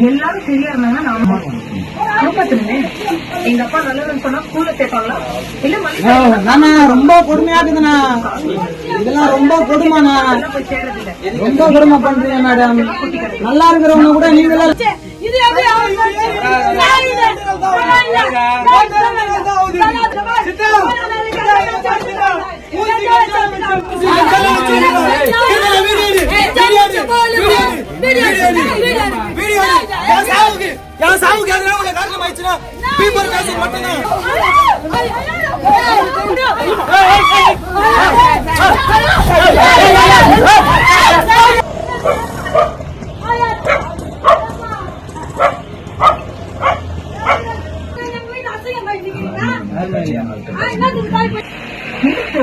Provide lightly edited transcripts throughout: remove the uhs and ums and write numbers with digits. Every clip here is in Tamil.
எல்லாரும் சரியா இருந்தாங்கன்னா நாம குடும்பத்துலமே எங்க அப்பா நல்லதுன்னு சொன்னா ஸ்கூல்ல சேர்ப்பாங்களா இல்ல ரொம்ப கொடுமையா இருக்குதுண்ணா. இதெல்லாம் ரொம்ப கொடுமைண்ணா. போய் சேர்றதில்ல. ரொம்ப கொடுமை பண்றீங்க மேடம். நல்லா இருக்கிறவங்க கூட நீங்களே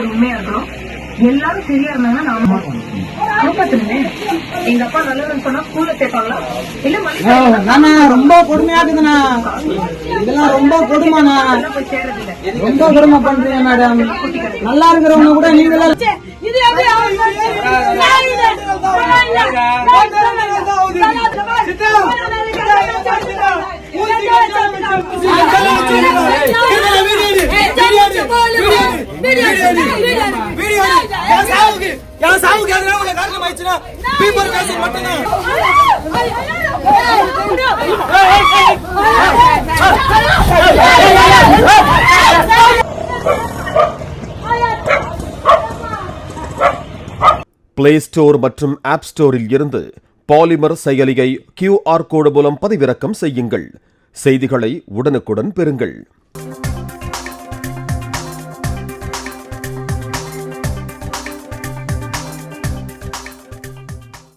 உண்மையா இருக்கணும். எல்லாரும் சரியா இருந்தாங்கன்னா நாம குடும்பத்துலமே எங்க அப்பா நல்லதுன்னு சொன்னா ஸ்கூல்ல சேர்ப்பாங்களா இல்ல ரொம்ப கொடுமையா இருக்குதுண்ணா. இதெல்லாம் ரொம்ப கொடுமைண்ணா. போய் சேர்றதில்ல. ரொம்ப கொடுமை பண்றீங்க மேடம். நல்லா இருக்கிறவங்க கூட நீங்களே பிளே ஸ்டோர் மற்றும் ஆப் ஸ்டோரில் இருந்து பாலிமர் செயலியை QR கோடு மூலம் பதிவிறக்கம் செய்யுங்கள். செய்திகளை உடனுக்குடன் பெறுங்கள்.